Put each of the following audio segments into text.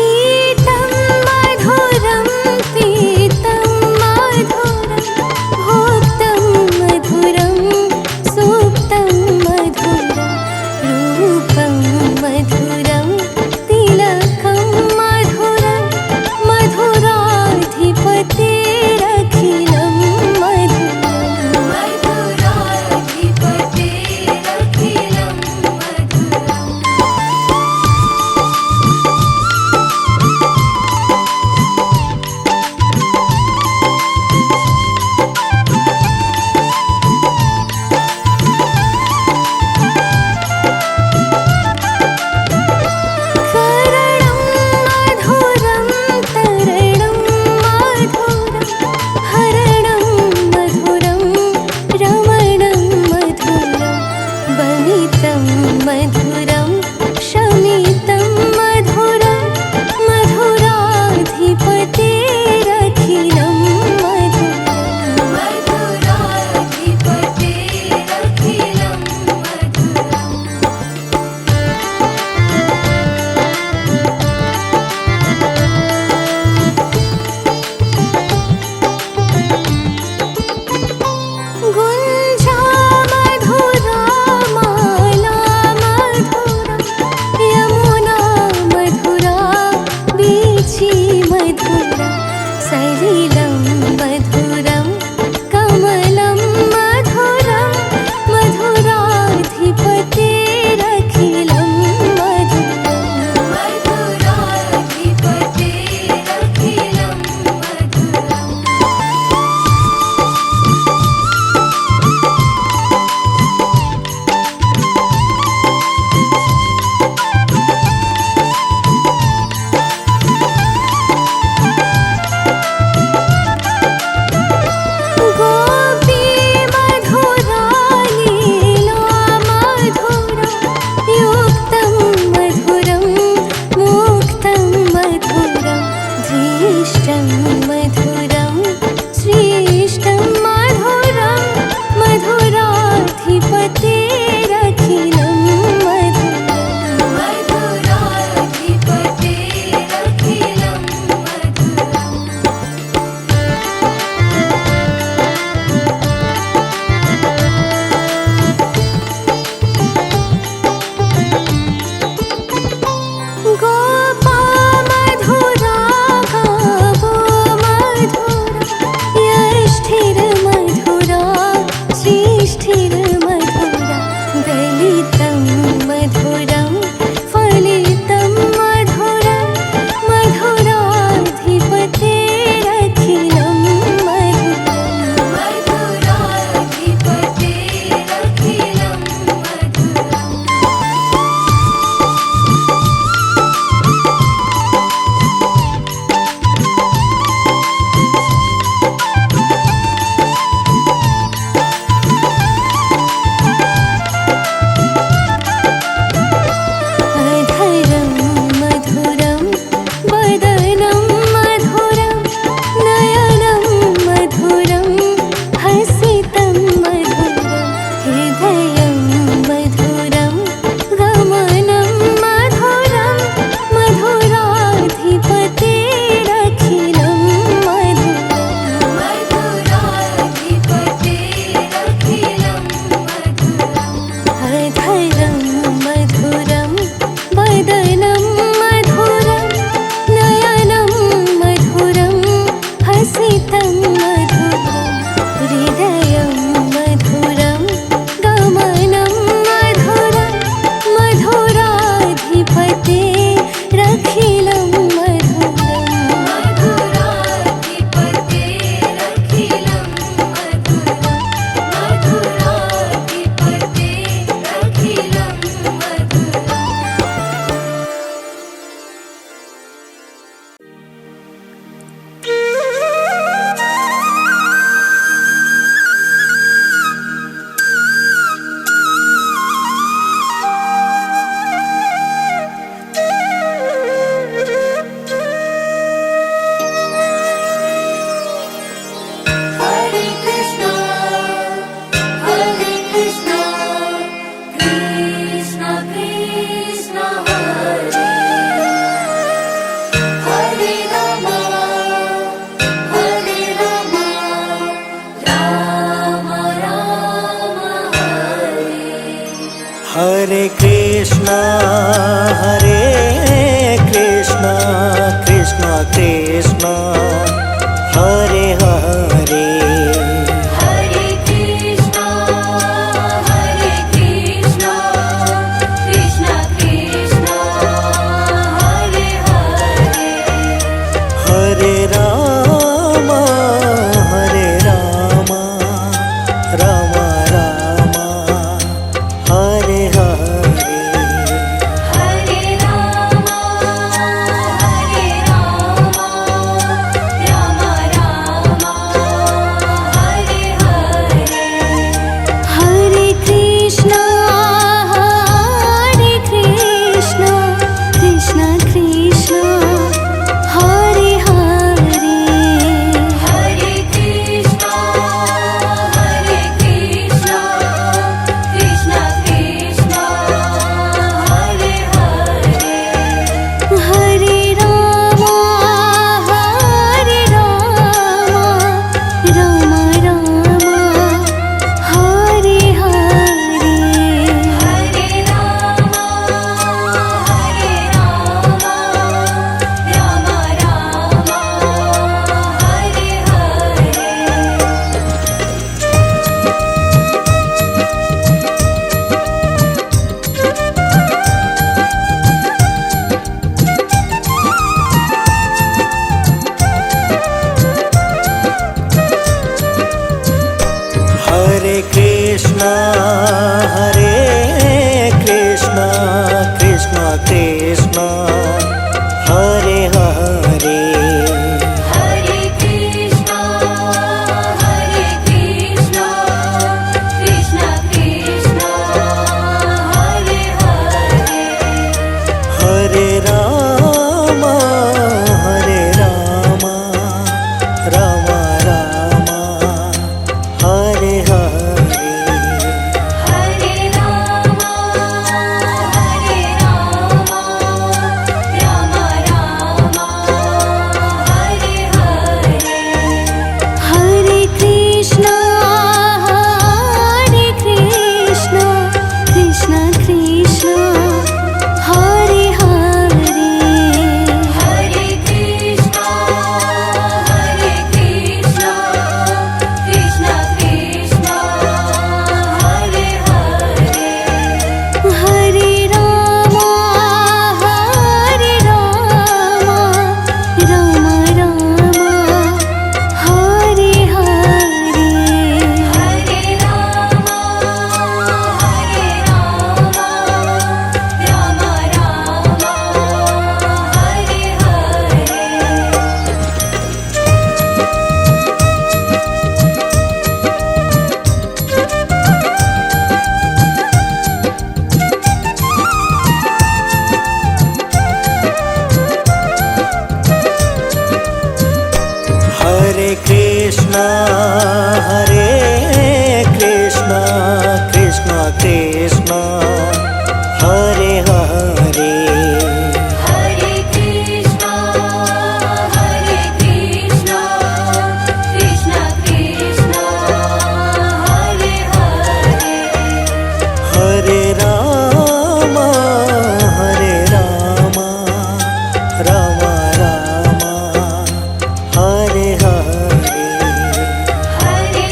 पीतं मधुरं पीतं मधुरं भोक्तं मधुरं सूक्तं मधुरं रूपं मधुरं तिलकं मधुरं मधुराधिपतेरखिलं मधुरं मधुराधिपतेरखिलं मधुरम्। करणं मधुरं तरणं मधुरं हरणं मधुरं रमणं मधुरं वनितं मधुरं शमितं मधुरं मधुराधिपतेरखिलं मधुरं मधुराधिपतेरखिलं मधुरम्। गुञ्जा मधुरा माला मधुरं यमुना मधुरा वीची मधुरा सलिलं मधुरं कमलं मधुरं मधुराधिपतेरखिलं मधुरं मधुराधिपतेरखिलं मधुरम्। गोपी मधुरा लीला मधुरा युक्तं मधुरं मुक्तं मधुरं धीष्टं मधुरं श्रेष्ठं मधुरं मधुराधिपतेरखिलं मधुरं मधुराधिपतेरखिलं मधुरम्। गोपा मधुरा गावो मधुरा यष्ठिर्मधुरा श्रेष्ठिर्मधुरा दलितं मधुरं फलितं मधुरं मधुराधिपतेरखिलं मधुरं मधुराधिपतेरखिलं मधुरम्। अधरं मधुरं वदनं मधुरं नयनं मधुरं हसितं मधुरं हृदयं मधुरं गमनं मधुरं मधुराधिपतेरखिलं मधुरं मधुराधिपतेरखिलं मधुरम्। अधरं मधुरं वदनं मधुरं नयनं कृष्ण हरे कृष्ण कृष्ण कृष्ण हरे हरे हरे कृष्ण कृष्ण कृष्ण हरे हरे हरे राम राम राम हरे हरे हरे राम राम राम हरे हरे हरे कृष्ण कृष्ण कृष्ण हरे हरे हरे कृष्ण कृष्ण कृष्ण हरे हरे हरे राम राम राम हरे हरे हरे राम हरे कृष्ण कृष्ण कृष्ण हरे हरे हरे कृष्ण कृष्ण कृष्ण हरे हरे हरे राम राम राम हरे हरे हरे राम राम हरे हरे हरे कृष्ण कृष्ण कृष्ण हरे हरे हरे कृष्ण कृष्ण कृष्ण हरे हरे हरे राम राम हरे हरे हरे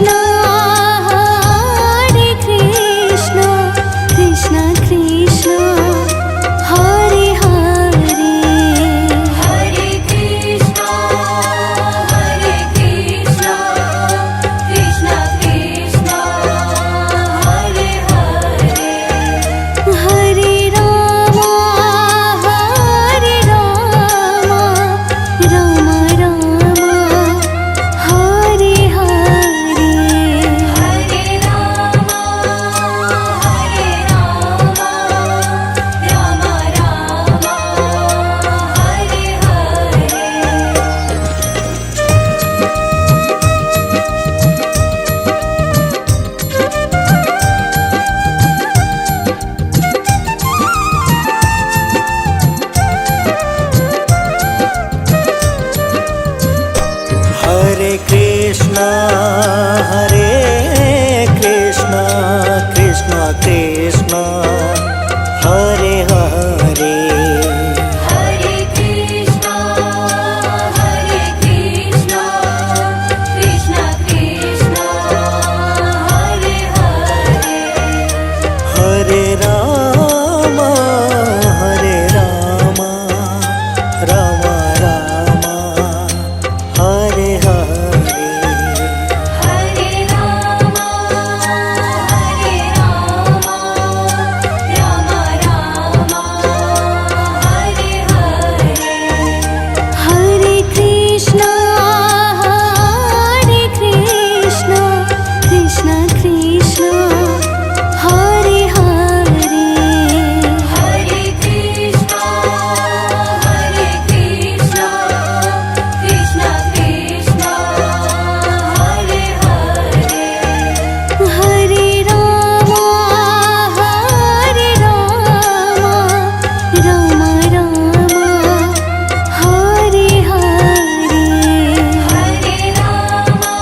राम हरे Krishna Krishna Krishna Hare Hare Hare Krishna Krishna Krishna Hare Hare Hare Ram Ram Hare Hare Hare Ram Hare Hare Hare Krishna, Krishna Krishna, Hare Hare. Hare Krishna, Hare Krishna, Krishna Krishna, Hare Hare. Hare Rama, Hare Rama, Rama Rama, Hare Hare. Hare Rama, Hare Rama, Rama Rama, Hare Hare. Hare Krishna, Hare Krishna, Krishna Krishna, Hare Hare. Hare Krishna, Hare Krishna, Krishna Krishna, Hare Hare. Hare Rama, Hare Rama, Rama Rama, Hare Hare. Hare Rama,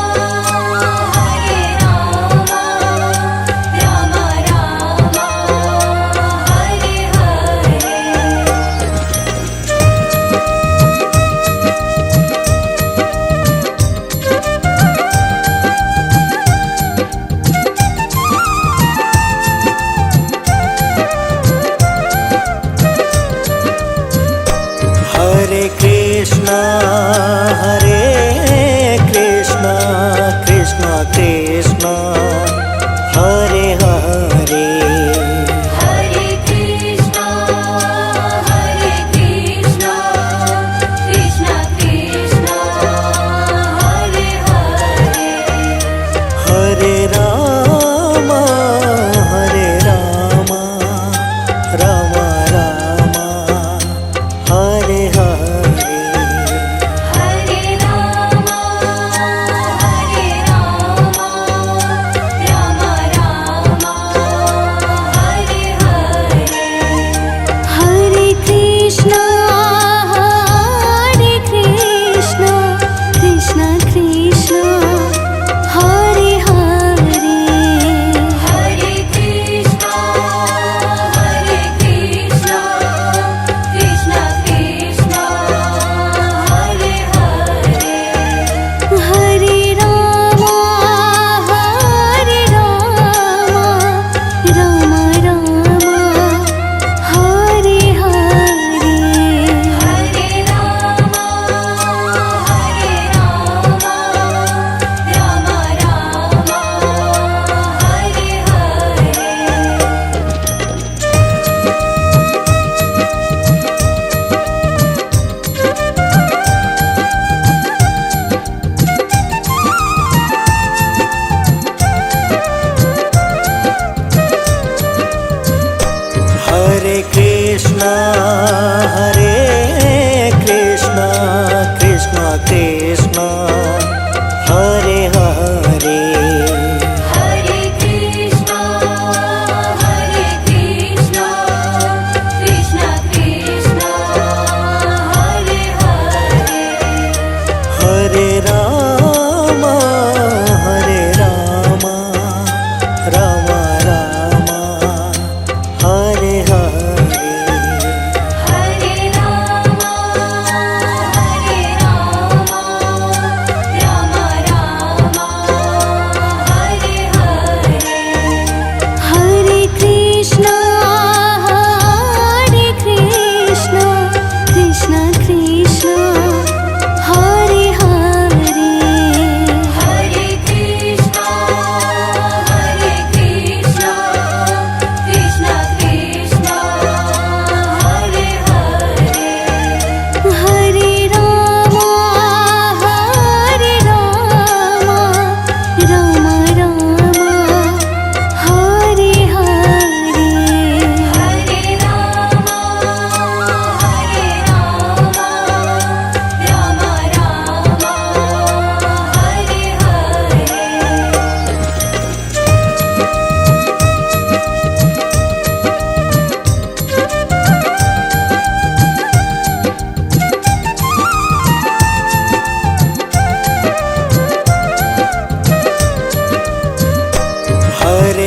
Hare Rama, Rama Rama, Hare Hare. Hare Krishna, Hare Krishna, Krishna Krishna, Hare Hare. Hare Krishna, Hare Krishna, Krishna Krishna, Hare Hare. Hare Rama, Hare Rama, Rama Rama, Hare Hare. Hare Rama, Hare Rama,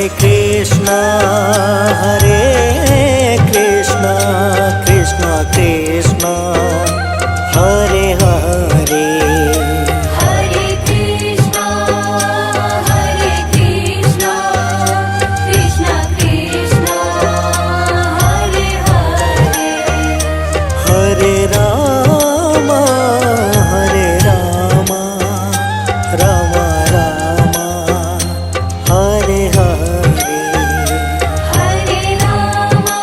Krishna, Hare Krishna, Krishna Krishna, Hare Hare. Hare Krishna, Krishna Krishna, Hare Hare. Hare Rama, Rama Rama, Hare Hare. Hare Rama,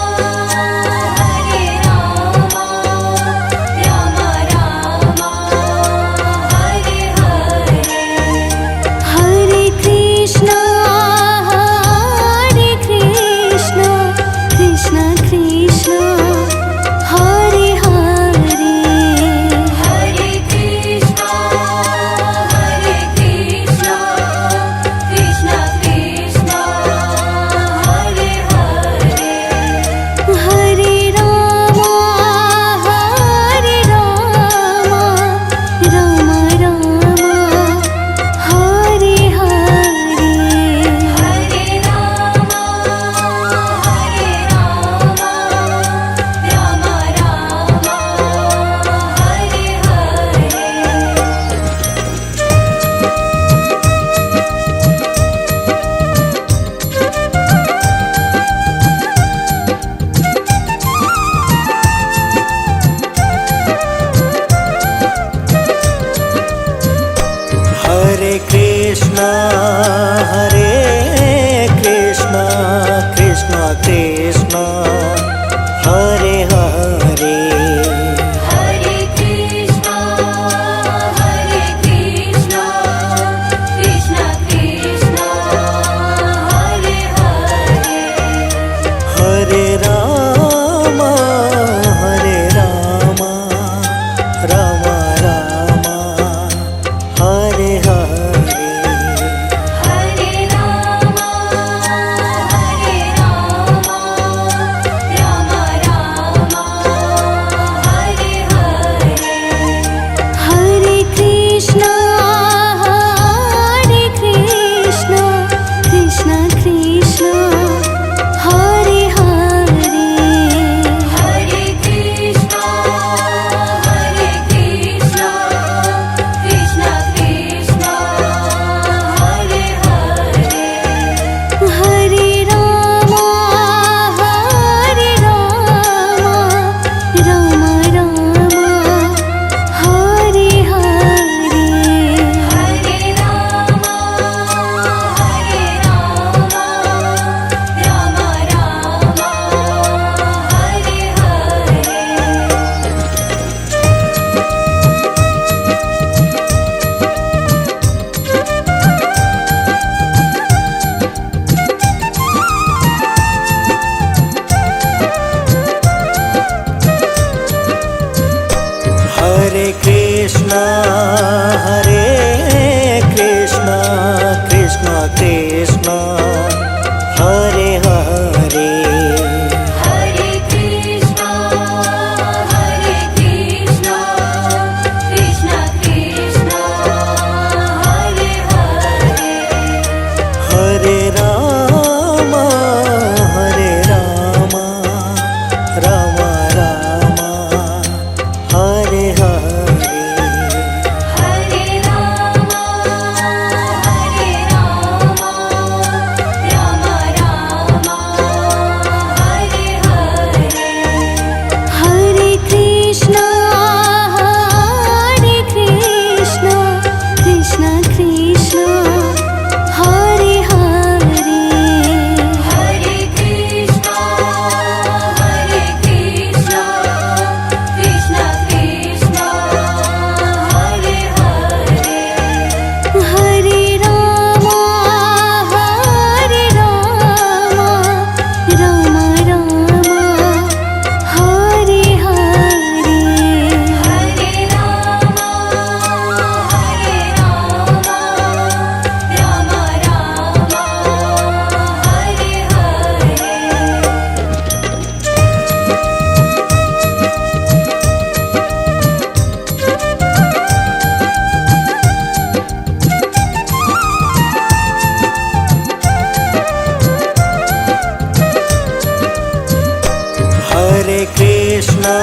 Krishna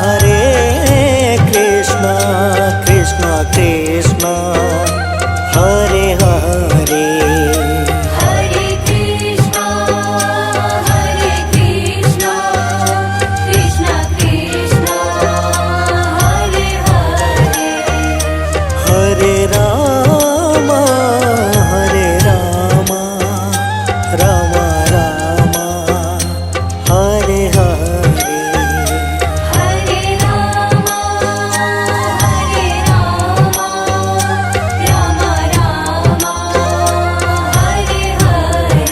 हरे Krishna Krishna Krishna Hare Hare Hare Krishna Krishna Krishna Hare Hare Hare Ram Ram Ram Hare Hare Hare Ram Ram Ram Hare Hare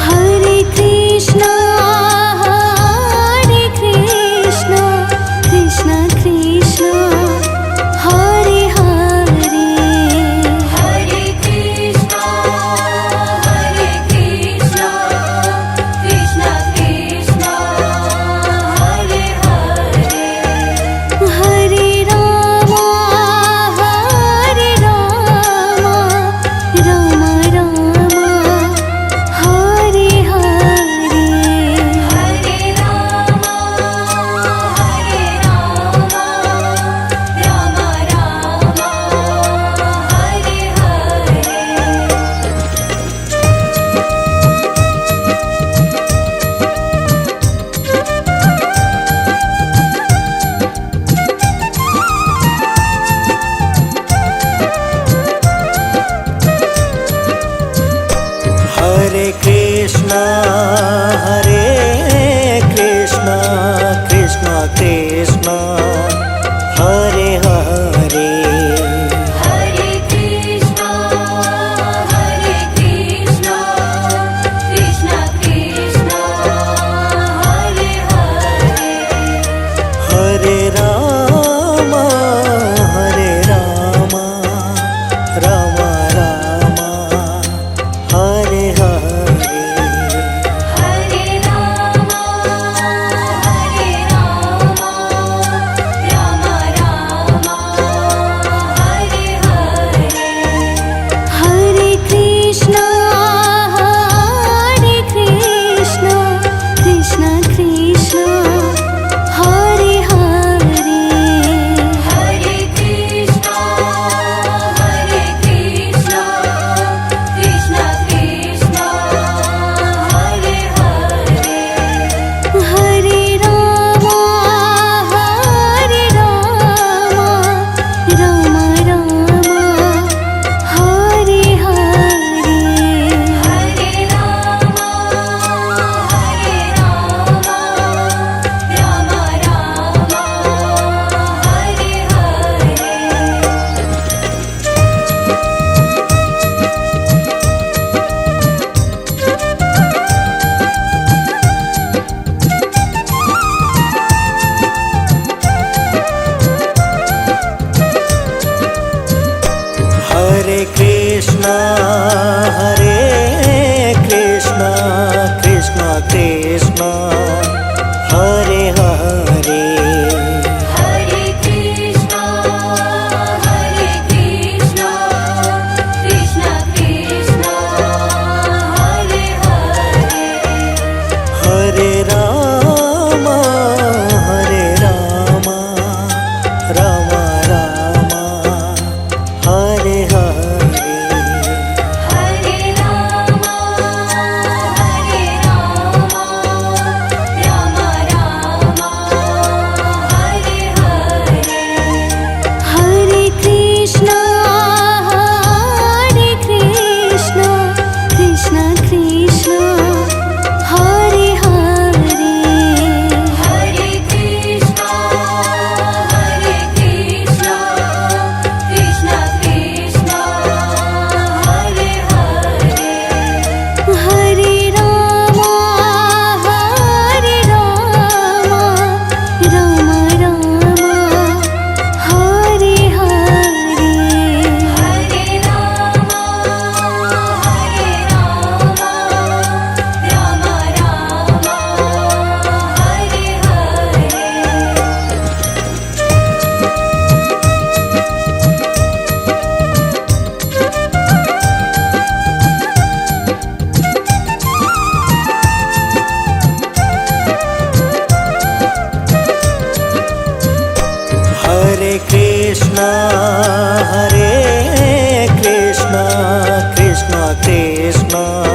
Hare Krishna Krishna Krishna Hare Hare Hare Krishna Krishna Krishna Hare Hare Hare Ram Ram Ram Hare Hare Hare Ram Ram Hare Hare Hare Krishna Krishna Krishna Hare Hare Hare Krishna Krishna Krishna Hare Hare Hare Ram Ram Ram Hare Hare Hare Ram Ram Hare Hare Hare Krishna Krishna Krishna Hare Hare Hare Krishna Krishna Krishna Hare Hare Hare Ram Ram Hare Hare Hare Ram Ram Hare Hare Hare Krishna Krishna Krishna Hare Hare Hare Krishna Krishna Krishna Hare Hare Hare Ram Ram Ram Hare Hare Hare Ram Krishna